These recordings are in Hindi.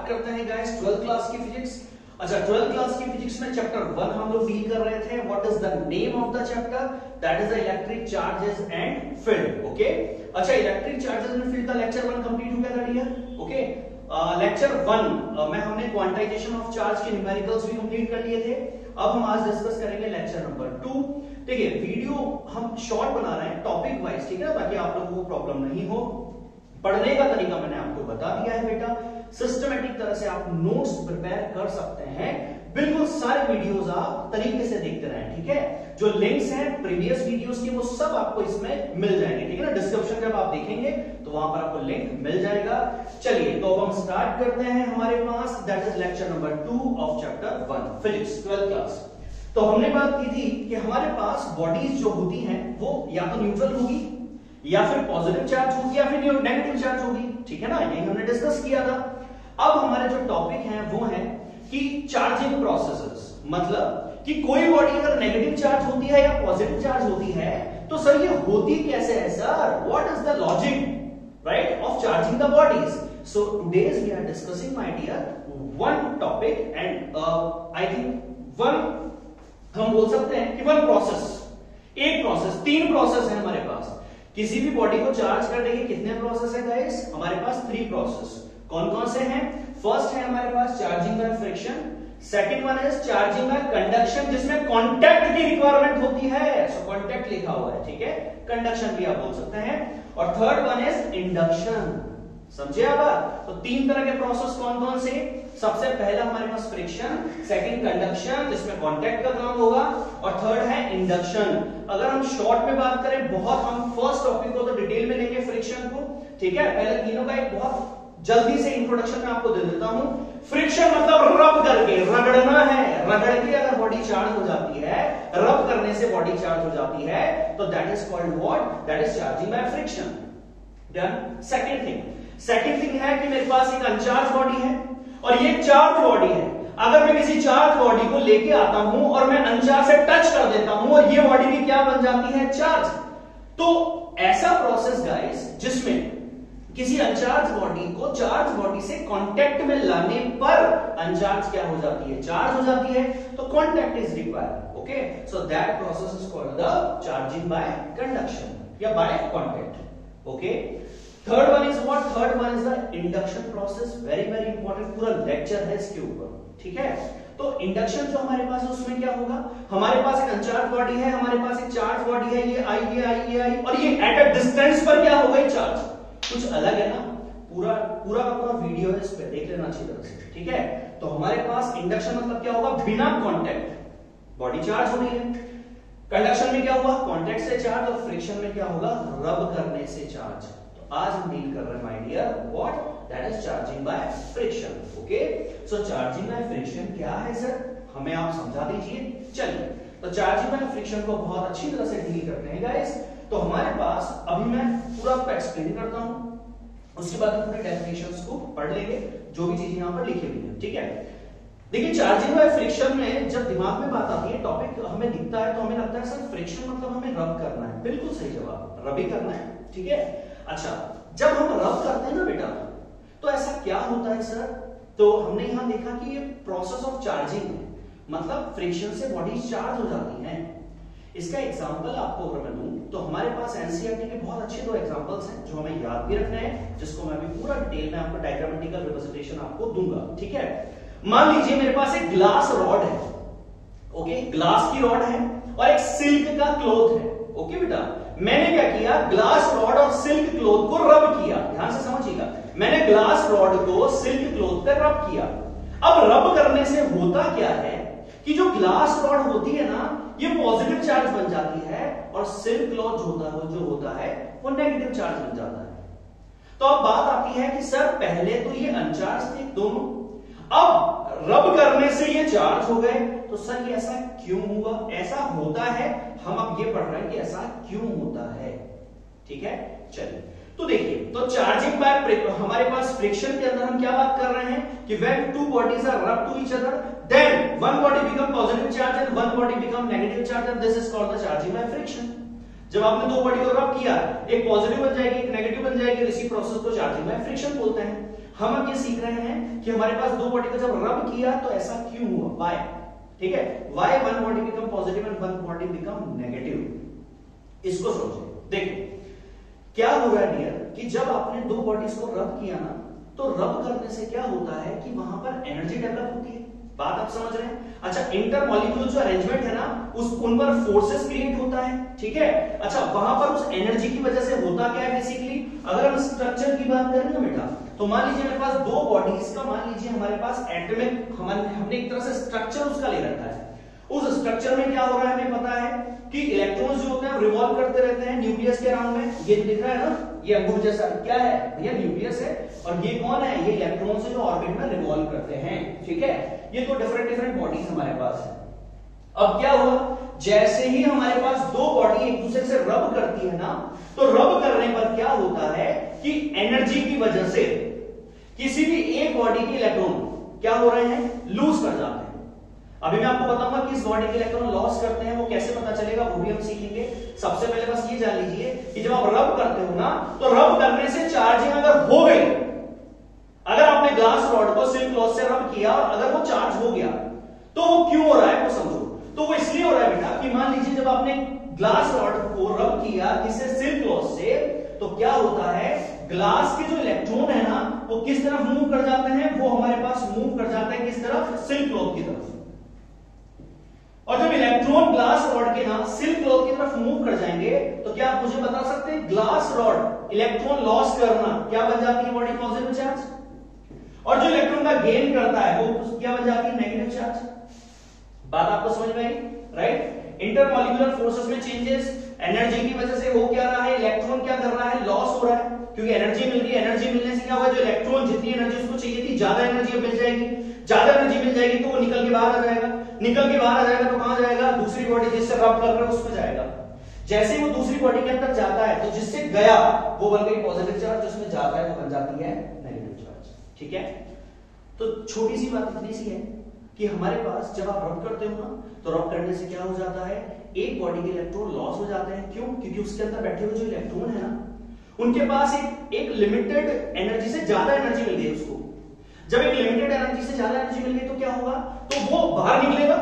स्टार्ट करते हैं गाइस 12th क्लास की फिजिक्स। अच्छा 12th क्लास की फिजिक्स में चैप्टर 1 हम लोग डील कर रहे थे। What is the name of the chapter? That is the electric charges and field. Okay, अच्छा इलेक्ट्रिक चार्जेस एंड फील्ड का लेक्चर 1 कंप्लीट हो गया था डियर। ओके, लेक्चर 1 में हमने क्वांटाइजेशन ऑफ चार्ज के न्यूमेरिकल्स भी कंप्लीट कर लिए थे। अब हम आज डिस्कस करेंगे लेक्चर नंबर 2। देखिए वीडियो हम शॉर्ट बना रहे हैं टॉपिक वाइज, ठीक है ना, ताकि आप लोगों को प्रॉब्लम नहीं हो। पढ़ने का तरीका मैंने आपको बता दिया है बेटा, सिस्टमेटिक तरह से आप नोट्स प्रिपेयर कर सकते हैं। बिल्कुल सारे वीडियोस आप तरीके से देखते रहें, ठीक है। जो लिंक्स हैं प्रीवियस वीडियोस के वो सब आपको इसमें मिल जाएंगे, ठीक है ना। डिस्क्रिप्शन जब आप देखेंगे तो वहां पर आपको लिंक मिल जाएगा। चलिए तो अब हम स्टार्ट करते हैं हमारे पास, that is lecture number 2 of chapter 1 physics 12th class. तो हमने बात की थी कि हमारे पास बॉडीज जो होती हैं वो या तो न्यूट्रल होगी या फिर पॉजिटिव चार्ज होगी या फिर नेगेटिव चार्ज होगी, ठीक है ना, यही हमने डिस्कस किया था। अब हमारे जो टॉपिक हैं वो है कि चार्जिंग प्रोसेसेस, मतलब कि कोई बॉडी अगर नेगेटिव चार्ज होती है या पॉजिटिव चार्ज होती है तो सर ये होती कैसे है sir? What is the logic right of charging the bodies? So today's we are discussing my dear one topic and I think one, हम बोल सकते हैं कि वन प्रोसेस, एक प्रोसेस, 3 प्रोसेस है हमारे पास। किसी भी बॉडी को चार्ज करने के कितने प्रोसेस है गाइस? हमारे पास 3 प्रोसेस। कौन कौन से हैं? फर्स्ट है हमारे पास charging by friction, second one is charging by conduction जिसमें कांटेक्ट की रिक्वायरमेंट होती है, सो कांटेक्ट लिखा हुआ है, ठीक है, कंडक्शन भी आप बोल सकते हैं, और थर्ड वन इज इंडक्शन। समझे आप? तो 3 तरह के प्रोसेस कौन कौन से? सबसे पहला हमारे पास फ्रिक्शन, सेकंड कंडक्शन जिसमें कांटेक्ट का काम होगा, और थर्ड है इंडक्शन। अगर हम शॉर्ट में बात करें, बहुत हम फर्स्ट टॉपिक को तो डिटेल में लेंगे फ्रिक्शन को, ठीक है। पहले तीनों का एक बहुत जल्दी से इंट्रोडक्शन मैं आपको दे देता हूं। फ्रिक्शन मतलब रब करके, रगड़ना है, रगड़ के अगर बॉडी चार्ज हो जाती है, रब करने से बॉडी चार्ज हो जाती है, तो that is called what? That is charging by friction. Done. Second thing है कि मेरे पास एक अनचार्ज बॉडी है और ये चार्ज बॉडी है। अगर मैं किसी चार्ज बॉडी को लेके आता हूं और मैं अनचार्ज से टच कर देता हूं और ये बॉडी भी क्या बन जाती है? चार्ज। तो ऐसा प्रोसेस गाइस जिसमें किसी अनचार्ज बॉडी को चार्ज बॉडी से कांटेक्ट में लाने पर अनचार्ज क्या हो जाती है? चार्ज हो जाती है। तो contact is required. Okay, so that process is called the charging by conduction या by contact. Okay, third one is what? Third one is the induction process. Very very important, पूरा लेक्चर है इसके ऊपर, ठीक है। तो इंडक्शन जो हमारे पास है उसमें क्या होगा? हमारे पास एक अनचार्ज बॉडी है, हमारे पास एक चार्ज बॉडी है, ये आई और ये एट अ डिस्टेंस पर क्या होगा? चार्ज। कुछ अलग है ना, पूरा का पूरा वीडियो है, इस पे देख लेना अच्छी तरह से, ठीक है। तो हमारे पास इंडक्शन मतलब क्या होगा? बिना कांटेक्ट बॉडी चार्ज हो रही है। कंडक्शन में क्या हुआ? कांटेक्ट से चार्ज, और फ्रिक्शन में क्या होगा? रब करने से चार्ज। आज हम डील कर रहे हैं my dear what? That is charging by friction. Okay, so charging by friction क्या है सर? हमें आप समझा दीजिए। चलिए, तो चार्जिंग बाय फ्रिक्शन को बहुत अच्छी तरह से डील करते हैं गाइस। तो हमारे पास अभी मैं पूरा आपको एक्सप्लेन करता हूं, उसके बाद हम पूरे डेफिनेशंस को पढ़ लेंगे, जो भी चीजें यहां पर लिखी हुई है, ठीक है। देखिए चार्जिंग बाय फ्रिक्शन में जब दिमाग में बात आती है, टॉपिक हमें दिखता है तो हमें लगता है सर फ्रिक्शन मतलब हमें रब करना है। बिल्कुल सही जवाब, रब ही करना है, ठीक है। अच्छा, जब हम रब करते हैं ना बेटा, तो ऐसा क्या होता है सर? तो हमने यहां देखा कि ये प्रोसेस ऑफ चार्जिंग है, मतलब फ्रिक्शन से बॉडी चार्ज हो जाती है। इसका एग्जांपल आपको अगर मैं दूं तो हमारे पास एनसीईआरटी के बहुत अच्छे 2 एग्जांपल्स हैं जो हमें याद भी रखने हैं, जिसको मैं अभी पूरा डिटेल में आपको डायग्रामेटिकल रिप्रेजेंटेशन आपको दूंगा, ठीक है। मान लीजिए मेरे पास एक ग्लास रॉड है, ओके, ग्लास की रॉड है और एक सिल्क का क्लॉथ है। ओके बेटा, मैंने क्या किया? ग्लास रॉड और सिल्क क्लॉथ को रब किया। ध्यान से समझिएगा, मैंने ग्लास रॉड को सिल्क क्लॉथ पे रब किया। अब रब करने से होता क्या है कि जो ग्लास रॉड होती है ना, ये पॉजिटिव चार्ज बन जाती है, और सिल्क क्लॉथ जो होता है वो नेगेटिव चार्ज बन जाता है। तो अब बात आती है कि सर पहले तो ये अनचार्ज थे दोनों, अब रब करने से ये चार्ज हो गए, तो सर ये ऐसा क्यों हुआ? ऐसा होता है, हम अब ये पढ़ रहे हैं कि ऐसा क्यों होता है, ठीक है। चलिए, तो देखिए, तो चार्जिंग बाय हमारे पास फ्रिक्शन के अंदर हम क्या बात कर रहे हैं कि when 2 bodies are rub to each other, then one body become positive charge and one body become negative charge, and this is called the charging by friction. जब आपने 2 बॉडी को रब किया, एक पॉजिटिव बन जाएगी, एक नेगेटिव बन जाएगी, इसी प्रोसेस को चार्जिंग बाय फ्रिक्शन बोलते हैं। हम अब ये सीख रहे हैं कि हमारे पास दो बॉडी को जब रब किया तो ऐसा क्यों हुआ, व्हाई, ठीक है, why one body become positive and one body become negative. इसको समझो। देखो क्या हो रहा है डियर कि जब आपने दो बॉडीज को रब किया ना, तो रब करने से क्या होता है कि वहां पर एनर्जी डेवलप होती है। बात आप समझ रहे हैं? अच्छा, इंटरमॉलिक्यूल जो अरेंजमेंट है ना, उन पर फोर्सेस क्रिएट होता है, ठीक है। अच्छा, वहां पर उस एनर्जी की वजह से होता क्या है बेसिकली, अगर हम स्ट्रक्चर की बात करें ना बेटा, तो मान लीजिए मेरे पास दो बॉडीज का, मान लीजिए हमारे पास एटॉमिक, हमने एक तरह से स्ट्रक्चर उसका ले रखा है। उस स्ट्रक्चर में क्या हो रहा है हमें पता है कि इलेक्ट्रॉन्स जो होते हैं रिवॉल्व करते रहते हैं न्यूक्लियस के अराउंड में। ये जो दिख रहा है ना, ये अंगूर जैसा क्या है भैया, न्यूक्लियस है। और ये कौन है, ये इलेक्ट्रॉन्स है जो ऑर्बिट में रिवॉल्व करते हैं, ठीक है। ये तो डिफरेंट बॉडीज हमारे पास है। अब क्या हुआ, जैसे ही हमारे पास दो बॉडी एक दूसरे से रब करती है ना, तो रब करने पर क्या होता है कि एनर्जी की वजह से किसी भी एक बॉडी के इलेक्ट्रॉन क्या हो रहे हैं, लूज कर जाते हैं। अभी मैं आपको बताऊंगा कि इस बॉडी के इलेक्ट्रॉन लॉस करते हैं, वो कैसे पता चलेगा वो भी हम सीखेंगे। सबसे पहले बस ये जान लीजिए कि जब आप रब करते हो ना, तो रब करने से चार्जिंग अगर हो गई, अगर आपने ग्लास रॉड को सिल्क क्लॉथ से रब किया और अगर वो चार्ज हो गया, तो वो क्यों हो रहा है वो समझो। तो वो इसलिए हो रहा है बेटा कि मान लीजिए जब आपने ग्लास रॉड को रब किया किससे, सिल्क क्लॉथ से, तो क्या होता है, ग्लास के जो इलेक्ट्रॉन है ना, वो किस तरफ मूव कर जाते हैं, वो हमारे पास मूव कर जाते हैं किस तरफ, सिल्क क्लॉथ की तरफ। और जब इलेक्ट्रॉन ग्लास रॉड के ना सिल्क क्लॉथ की तरफ मूव कर जाएंगे, तो क्या आप मुझे बता सकते हैं, ग्लास रॉड इलेक्ट्रॉन लॉस करना क्या बन जाती है, बॉडी पॉजिटिव चार्ज, और जो इलेक्ट्रॉन का गेन करता है वो क्या बन जाती है, नेगेटिव चार्ज। बात आपको समझ में आई, राइट। इंटरमॉलिक्यूलर फोर्सेस में चेंजेस, एनर्जी की वजह से हो क्या रहा है, इलेक्ट्रॉन क्या कर रहा है, लॉस हो रहा है, क्योंकि एनर्जी मिल रही है। एनर्जी मिलने से क्या होगा, जो इलेक्ट्रॉन जितनी एनर्जी उसको चाहिए थी, ज्यादा एनर्जी मिल जाएगी। ज्यादा एनर्जी मिल जाएगी तो वो निकल के बाहर आ जाएगा, निकल के बाहर आ जाएगा तो कहां जाएगा, दूसरी बॉडी जिससे रब कर रहा है उसमें जाएगा। जैसे ही वो दूसरी बॉडी के अंदर जाता है, तो जिससे गया वो बन गई पॉजिटिव चार्ज, जिसमें जाता है वो बन जाती है नेगेटिव चार्ज, ठीक है। तो छोटी सी बात इतनी सी है कि हमारे पास जब आप रब करते हो ना, तो रब करने से क्या हो जाता है, एक बॉडी के इलेक्ट्रॉन लॉस हो जाते हैं। क्यों, क्योंकि उसके अंदर बैठे हुए जो इलेक्ट्रॉन है ना, उनके पास एक लिमिटेड एनर्जी से ज्यादा एनर्जी मिल गई उसको। जब एक लिमिटेड एनर्जी से ज्यादा एनर्जी मिल गई तो क्या होगा, तो वो बाहर निकलेगा,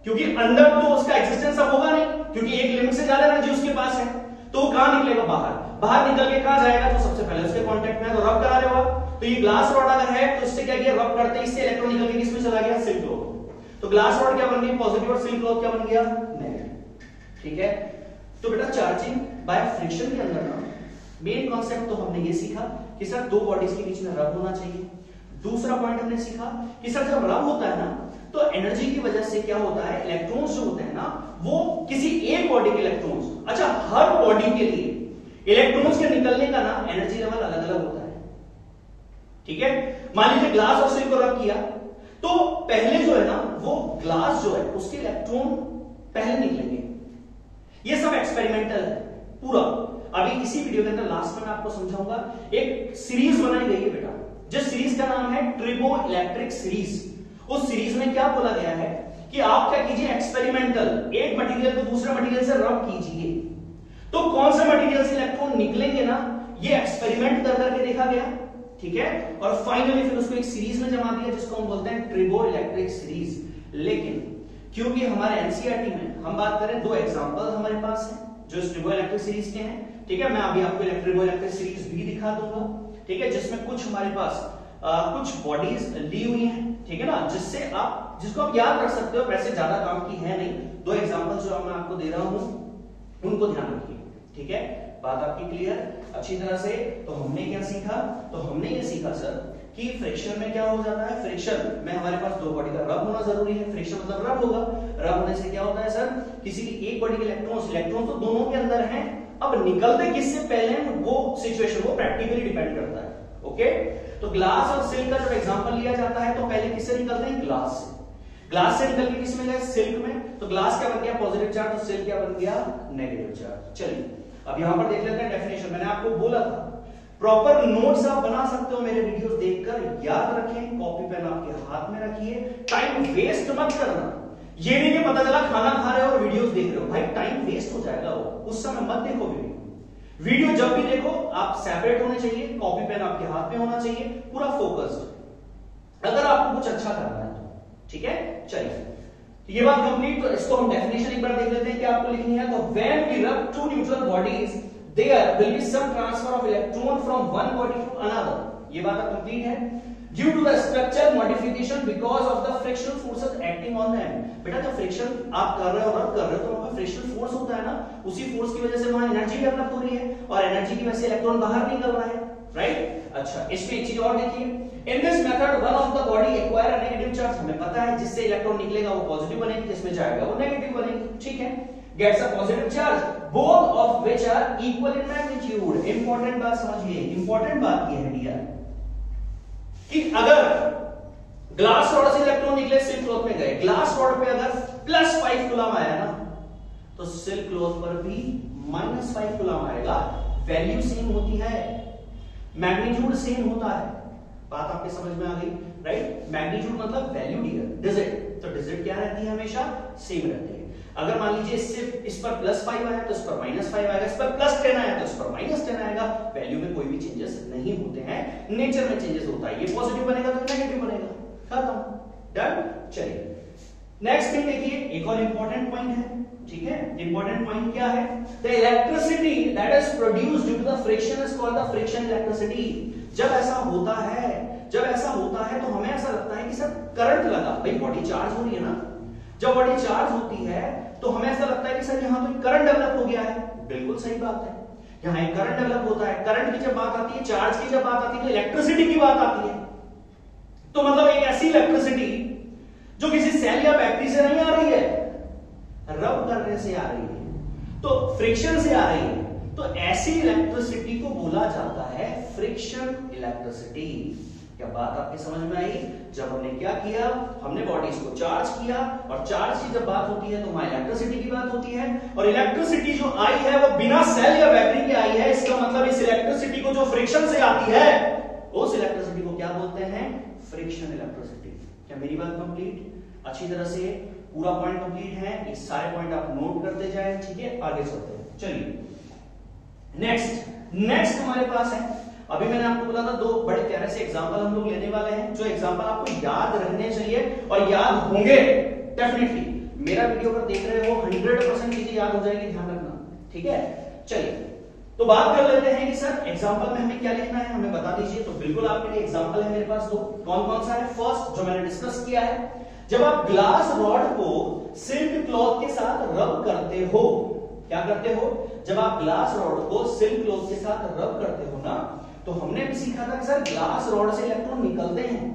क्योंकि अंदर तो उसका एक्सिस्टेंस अब होगा नहीं, क्योंकि एक लिमिट से ज्यादा एनर्जी उसके पास है। तो वो कहां निकलेगा, बाहर। बाहर निकल के कहां जाएगा, तो सबसे पहले उसके कांटेक्ट में, तो रब करा रहे होगा। तो ये ग्लास रॉड अगर है तो इससे क्या किया, रब करते इससे इलेक्ट्रॉन निकल के किसमें चला गया, सिल्क क्लॉथ। तो ग्लास रॉड क्या बन गई, पॉजिटिव, और सिल्क क्लॉथ क्या बन गया, नेगेटिव, ठीक है। तो बेटा चार्जिंग बाय फ्रिक्शन के अंदर ना मेन कॉन्सेप्ट तो हमने ये सीखा कि सर दो बॉडीज के बीच में रब होना चाहिए। दूसरा पॉइंट हमने सीखा कि सर जब रब होता है ना, तो एनर्जी की वजह से क्या होता है, इलेक्ट्रॉन्स जो होते हैं ना, वो किसी एक बॉडी के इलेक्ट्रॉन्स, अच्छा हर बॉडी के लिए इलेक्ट्रॉन्स के निकलने का ना एनर्जी लेवल अलग अलग होता है, ठीक है। मान लीजिए ग्लास और सिल्क को रब किया, तो पहले जो है ना, वो ग्लास जो है उसके इलेक्ट्रॉन पहले निकलेंगे। ये सब एक्सपेरिमेंटल है पूरा। अभी इसी वीडियो के अंदर लास्ट में मैं आपको समझाऊंगा, एक सीरीज बनाई गई है बेटा, जिस सीरीज का नाम है ट्रिबो इलेक्ट्रिक सीरीज। उस सीरीज में क्या बोला गया है कि आप क्या कीजिए, एक्सपेरिमेंटल एक मटेरियल को दूसरे मटेरियल से रब कीजिए, तो कौन से मटेरियल से इलेक्ट्रॉन निकलेंगे ना, ये एक्सपेरिमेंट कर करके देखा गया, ठीक है। और फाइनली फिर उसको एक सीरीज में जमा दिया, जिसको हम बोलते हैं ट्रिबो इलेक्ट्रिक सीरीज। लेकिन क्योंकि हमारे एनसीईआरटी में हम बात करें, दो एग्जांपल हमारे पास हैं जो इस ट्रिबो इलेक्ट्रिक सीरीज के हैं, ठीक है। मैं अभी आपको ट्रिबो इलेक्ट्रिक सीरीज भी दिखा दूंगा, ठीक है, जिसमें कुछ हमारे पास कुछ बॉडीज ली हुई हैं, ठीक है ना, जिसको आप याद रख सकते हो, वैसे ज्यादा काम की है नहीं। दो एग्जांपल जो मैं आपको दे रहा हूं उनको ध्यान रखिए, ठीक है। बात आपकी क्लियर अच्छी तरह से। तो हमने क्या सीखा, तो हमने ये सीखा सर कि फ्रिक्शन में क्या हो जाता है, फ्रिक्शन में हमारे पास दो बॉडी का रब होना जरूरी है। फ्रिक्शन मतलब रब होगा, रब होने से क्या होता है सर, किसी की एक बॉडी के इलेक्ट्रॉन तो दोनों के अंदर हैं, अब निकलते किससे पहले वो सिचुएशन वो प्रैक्टिकली डिपेंड करता है, ओके। तो ग्लास और सिल्क का जब एग्जांपल लिया जाता है, तो पहले किससे निकलते हैं, ग्लास से। ग्लास से निकल के किसमें गए, सिल्क में। तो ग्लास क्या बन गया, पॉजिटिव चार्ज, और सिल्क क्या बन गया, नेगेटिव चार्ज। चलिए अब यहां पर देख लेते हैं डेफिनेशन। मैंने आपको बोला था प्रॉपर नोट्स आप बना सकते हो मेरे वीडियोस देखकर, याद रखें, कॉपी पेन आपके हाथ में रखिए, टाइम वेस्ट मत करना। ये नहीं कि पता चला खाना खा रहे हो और वीडियोस देख रहे हो, भाई टाइम वेस्ट हो जाएगा, वो उस समय मत देखो वीडियो। वीडियो जब भी देखो आप सेपरेट होने चाहिए, कॉपी पेन आपके हाथ में होना चाहिए, पूरा फोकस्ड, अगर आपको कुछ अच्छा करना है तो। ठीक है, चलिए ये बात कंप्लीट। तो इसको हम डेफिनेशन एक बार देख लेते हैं कि आपको लिखनी है। तो when we rub two neutral bodies there will be some transfer of electron from one body to another. ये बात कंप्लीट है। Due to the structure modification because of the frictional forces acting on them. बेटा जब फ्रिक्शन आप कर रहे हो, रब कर रहे हो, तो वहां फ्रिक्शनल फोर्स होता है ना, उसी फोर्स की वजह से वहां एनर्जी डेवलप हो रही है और एनर्जी की वजह से इलेक्ट्रॉन बाहर निकल रहा है, राइट। अच्छा, इसमें एक चीज और देखिए, in this method one of the body acquire a negative charge. हमें पता है जिससे इलेक्ट्रॉन निकलेगा वो पॉजिटिव बनेगी, जिसमें जाएगा वो नेगेटिव बनेगी, ठीक है। Gets a positive charge both of which are equal in magnitude. Important बात समझिए, इंपॉर्टेंट बात ये है डियर कि अगर ग्लास रॉड से इलेक्ट्रॉन निकले, सिल्क क्लॉथ में गए, ग्लास रॉड पे अगर +5 कूलम आया ना, तो सिल्क क्लॉथ पर भी -5 कूलम आएगा। वैल्यू सेम होती है, मैग्नीट्यूड सेम होता है। बात आपके समझ में आ गई, राइट। मैग्नीट्यूड मतलब वैल्यू डियर, डिजिट। तो डिजिट क्या रहती है, हमेशा सेम रहती है। अगर मान लीजिए सिर्फ इस पर +5 आया तो इस पर -5 आएगा, इस पर +10 आया तो इस पर -10 आएगा। वैल्यू में कोई भी चेंजेस नहीं होते हैं, नेचर में चेंजेस होता है। ये पॉजिटिव बनेगा तो नेगेटिव बनेगा, खत्म, डन। चलिए नेक्स्ट थिंग देखिए, एक और इंपॉर्टेंट पॉइंट है, ठीक है। इंपॉर्टेंट पॉइंट क्या है, the electricity that is produced due to the friction is called the friction electricity. जब ऐसा होता है तो हमें ऐसा लगता है कि सर करंट लगा, भाई बॉडी चार्ज हो रही है ना। जब बॉडी चार्ज होती है तो हमें ऐसा लगता है कि सर यहां तो करंट डेवलप हो गया है। बिल्कुल सही बात है, यहां एक करंट डेवलप होता है। करंट की जब बात आती है, चार्ज की जब बात आती है, तो इलेक्ट्रिसिटी की बात आती है। तो मतलब एक ऐसी इलेक्ट्रिसिटी जो किसी सेल या बैटरी से नहीं आ रही है, रब करने से आ रही है, तो फ्रिक्शन से आ रही है, तो ऐसी इलेक्ट्रिसिटी को बोला जाता है फ्रिक्शन इलेक्ट्रिसिटी। क्या बात आपकी समझ में आई? जब हमने क्या किया, हमने बॉडीज को चार्ज किया, और चार्ज की जब बात होती है तो वहां इलेक्ट्रिसिटी की बात होती है, और इलेक्ट्रिसिटी जो आई है वो बिना सेल या बैटरी के आई है। इसका मतलब इस इलेक्ट्रिसिटी को जो फ्रिक्शन से आती है, उस इलेक्ट्रिसिटी को क्या बोलते हैं, फ्रिक्शन इलेक्ट्रिसिटी। क्या मेरी बात कंप्लीट? अच्छी तरह से पूरा पॉइंट कंप्लीट है, ये सारे पॉइंट आप नोट करते जाए, ठीक है। आगे चलते हैं, चलिए नेक्स्ट हमारे पास है, अभी मैंने आपको बोला था दो बड़े प्यारे से एग्जांपल हम लोग लेने वाले हैं, जो एग्जांपल आपको याद रखने चाहिए और याद होंगे डेफिनेटली। मेरा वीडियो अगर देख रहे हो 100% चीजें याद हो जाएगी, ध्यान रखना, ठीक है। चलिए तो बात कर लेते हैं कि सर एग्जांपल में हमें क्या लिखना है, हमें बता दीजिए। तो बिल्कुल आपके लिए एग्जांपल है मेरे पास दो, कौन कौन सा है। फर्स्ट जो मैंने डिस्कस किया है, जब आप ग्लास रॉड को सिल्क क्लॉथ के साथ रब करते हो, क्या करते हो, जब आप ग्लास रॉड को सिल्क क्लॉथ के साथ रब करते हो ना, तो हमने भी सीखा था कि सर ग्लास रॉड से इलेक्ट्रॉन निकलते हैं,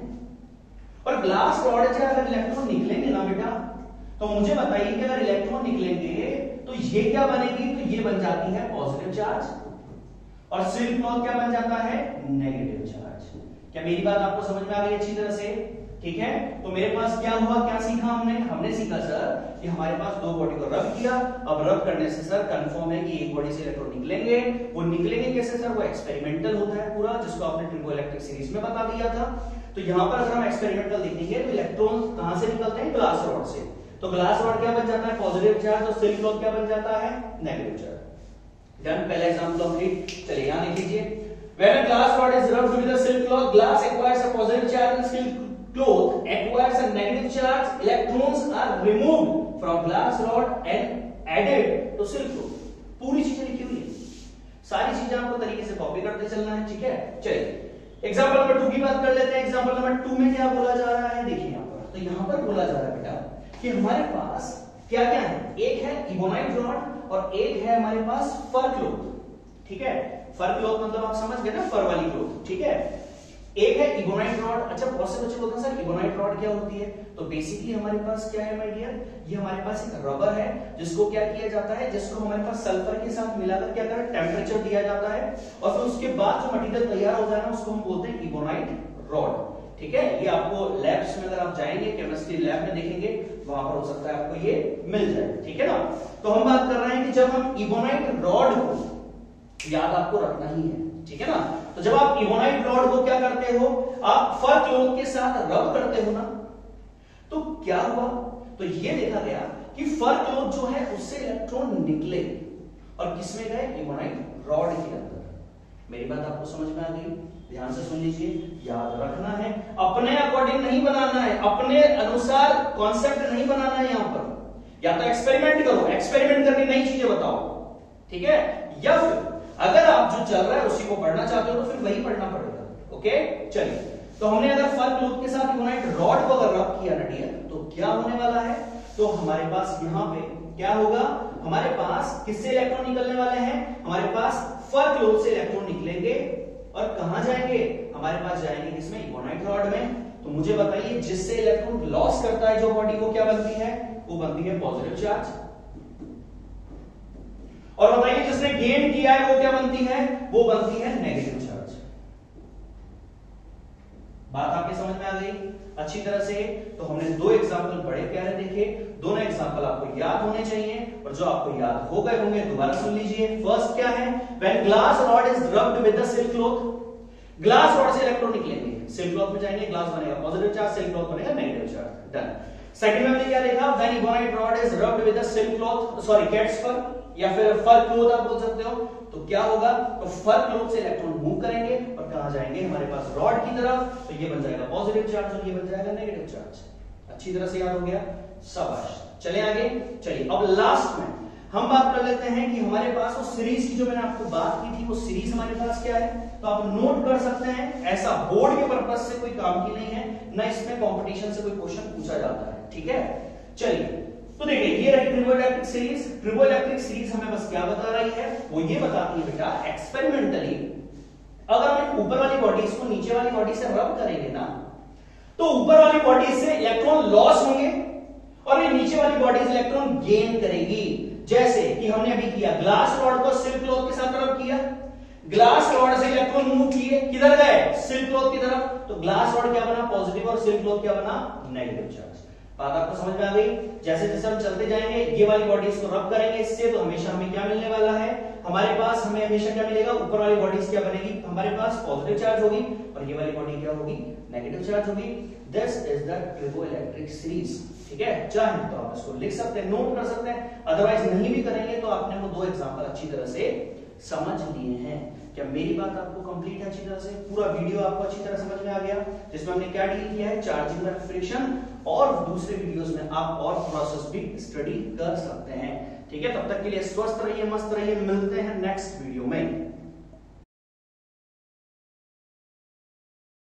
और ग्लास रॉड से अगर इलेक्ट्रॉन निकलेंगे ना बेटा, तो मुझे बताइए कि अगर इलेक्ट्रॉन निकलेंगे तो ये क्या बनेगी, तो ये बन जाती है पॉजिटिव चार्ज, और सिल्क क्लॉथ क्या बन जाता है, नेगेटिव चार्ज। क्या मेरी बात आपको समझ में आ गई अच्छी तरह से? ठीक है। तो मेरे पास क्या हुआ, क्या सीखा हमने सीखा सर कि हमारे पास दो बॉडी को रब किया। अब रब करने से सर कंफर्म है कि एक बॉडी से इलेक्ट्रॉन निकलेंगे। वो निकलेंगे कैसे सर, वो एक्सपेरिमेंटल होता है पूरा, जिसको आपने ट्रिगोइलेक्ट्रिक सीरीज में बता दिया था। तो यहां पर अगर हम एक्सपेरिमेंटल देखेंगे तो इलेक्ट्रॉन कहां से निकलते हैं, ग्लास रॉड से। तो ग्लास रॉड क्या बन जाता है, पॉजिटिव चार्ज, और सिल्क क्लॉथ क्या बन जाता है, नेगेटिव चार्ज। डन, पहला एग्जांपल कंप्लीट। चलिए यहां लिख लीजिए, when a glass rod is rubbed with a silk cloth, glass acquires a positive charge and silk cloth acquires a negative charge. Electrons are removed from glass rod and added to silk cloth. पूरी चीजें लिखी हुई है, सारी चीजें आपको तरीके से कॉपी करते चलना है, ठीक है। चलिए एग्जांपल नंबर 2 की बात कर लेते हैं। एग्जांपल नंबर 2 में क्या बोला जा रहा है, देखिए यहां पर। तो यहां पर बोला जा रहा है बेटा कि हमारे पास क्या क्या है, एक है इबोनाइट रॉड और एक है हमारे पास फर क्लॉथ, ठीक है। फर क्लॉथ मतलब आप समझ गए ना, फर वाली क्लॉथ, ठीक है। एक है इबोनाइट रॉड। अच्छा बहुत से बच्चे बोलते हैं सर इबोनाइट रॉड क्या होती है, तो बेसिकली हमारे पास क्या है माय डियर, ये हमारे पास एक रबर है, जिसको क्या किया जाता है, जिसको हमारे पास सल्फर के साथ मिलाकर क्या करें, टेम्परेचर दिया जाता है, और फिर उसके बाद जो मटेरियल तैयार होता है ना, उसको हम बोलते हैं इबोनाइट रॉड, ठीक है। ये आपको लैब्स में अगर आप जाएंगे, केमिस्ट्री लैब में देखेंगे, वहां पर हो सकता है आपको ये मिल जाए, ठीक है ना। तो हम बात कर रहे हैं कि जब हम इबोनाइट रॉड को, याद आपको रखना ही है, ठीक है ना। तो जब आप इबोनाइट रॉड को क्या करते हो, आप फर क्लॉथ के साथ रब करते हो ना, तो क्या हुआ, तो ये देखा गया कि फर क्लॉथ जो है उससे इलेक्ट्रॉन निकले, और किसमें गए, इवोनाइट रॉड के अंदर। मेरी बात आपको समझ में आ गई? ध्यान से सुन लीजिए, याद रखना है, अपने अकॉर्डिंग नहीं बनाना है, अपने अनुसार कॉन्सेप्ट नहीं बनाना है। यहां पर या तो एक्सपेरिमेंट करो, एक्सपेरिमेंट करके नई चीजें बताओ, ठीक है, या फिर अगर आप जो चल रहा है उसी को पढ़ना चाहते हो तो फिर वही पढ़ना पड़ेगा। ओके, चलिए, तो हमने अगर फर क्लोथ के साथ इवोनाइट रॉड को अगर रब किया ना डियर, तो क्या होने वाला है, तो हमारे पास यहां पे क्या होगा, हमारे पास किससे इलेक्ट्रॉन निकलने वाले हैं, हमारे पास फर क्लोथ से इलेक्ट्रॉन निकलेंगे और कहां जाएंगे, हमारे पास जाएंगे इसमें इवोनाइट रॉड में। तो मुझे बताइए, जिससे इलेक्ट्रॉन लॉस करता है जो बॉडी, वो क्या बनती है, वो बनती है पॉजिटिव चार्ज। और बताइए जिसने गेन किया है वो क्या बनती है, वो बनती है नेगेटिव चार्ज। बात आपके समझ में आ गई अच्छी तरह से? तो हमने दो एग्जांपल बड़े प्यारे देखे, दोनों एग्जांपल आपको याद होने चाहिए, और जो आपको याद हो गए होंगे दोबारा सुन लीजिए। फर्स्ट क्या है, when glass rod is rubbed with the silk cloth, glass rod से इलेक्ट्रॉन निकलेंगे, सिल्क क्लॉथ में जाएंगे, ग्लास बनेगा पॉजिटिव चार्ज, सिल्क क्लॉथ बनेगा नेगेटिव चार्ज। डन। सेकंड में हमने क्या देखा, when ebonite rod is rubbed with the silk cloth, sorry cat's fur या फिर फर क्लॉथ आप बोल सकते हो, तो क्या होगा, तो फर क्लॉथ से इलेक्ट्रॉन मूव करेंगे और कहां जाएंगे, हमारे पास रॉड की तरफ, तो ये बन जाएगा पॉजिटिव चार्ज और ये बन जाएगा नेगेटिव चार्ज। अच्छी तरह से याद हो गया, शाबाश। चले आगे, चलिए अब लास्ट में हम बात कर लेते हैं कि हमारे पास वो सीरीज की जो मैंने आपको बात की थी, वो सीरीज हमारे पास क्या है, तो आप नोट कर सकते हैं, ऐसा बोर्ड के पर्पज से कोई काम की नहीं है, ना इसमें कंपटीशन से कोई क्वेश्चन पूछा जाता है, ठीक है। चलिए, तो देखिए ये रही ट्रिबोइलेक्ट्रिक सीरीज। ट्रिबोइलेक्ट्रिक सीरीज हमें बस क्या बता रही है, वो ये बताती है बेटा, एक्सपेरिमेंटली अगर हम ऊपर वाली बॉडीज को नीचे वाली बॉडी से रब करेंगे ना, तो ऊपर वाली बॉडी से इलेक्ट्रॉन लॉस होंगे और ये नीचे वाली बॉडीज इलेक्ट्रॉन गेन करेगी। जैसे कि हमने अभी किया, ग्लास रॉड को सिल्क क्लॉथ के साथ रब किया, ग्लास रॉड से इलेक्ट्रॉन मूव किए, किधर गए, सिल्क क्लॉथ की तरफ, तो ग्लास रॉड क्या बना, पॉजिटिव, और सिल्क क्लॉथ क्या बना, नेगेटिव चार्ज। बात आपको समझ में आ गई? जैसे जैसे हम चलते जाएंगे, ये वाली बॉडीज को रब करेंगे इससे, तो हमेशा हमें क्या मिलने वाला है, हमारे पास हमें हमेशा क्या मिलेगा, ऊपर वाली बॉडीज क्या बनेगी, हमारे पास पॉजिटिव चार्ज होगी और ये वाली बॉडी क्या होगी, नेगेटिव चार्ज होगी। दिस इज द ट्रिबोइलेक्ट्रिक सीरीज, ठीक है। चाहे तो आप इसको लिख सकते हैं, नोट कर सकते हैं, अदरवाइज नहीं भी करेंगे तो आपने वो दो एग्जांपल अच्छी तरह से समझ लिए हैं। क्या मेरी बात आपको कंप्लीट है अच्छी तरह से? पूरा वीडियो आपको अच्छी तरह समझ में आ गया, जिसमें हमने क्या डील किया है, चार्जिंग व फ्रिक्शन, और दूसरे वीडियोस में आप और प्रोसेस भी स्टडी कर सकते हैं, ठीक है। तब तक के लिए स्वस्थ रहिए, मस्त रहिए, मिलते हैं नेक्स्ट वीडियो में।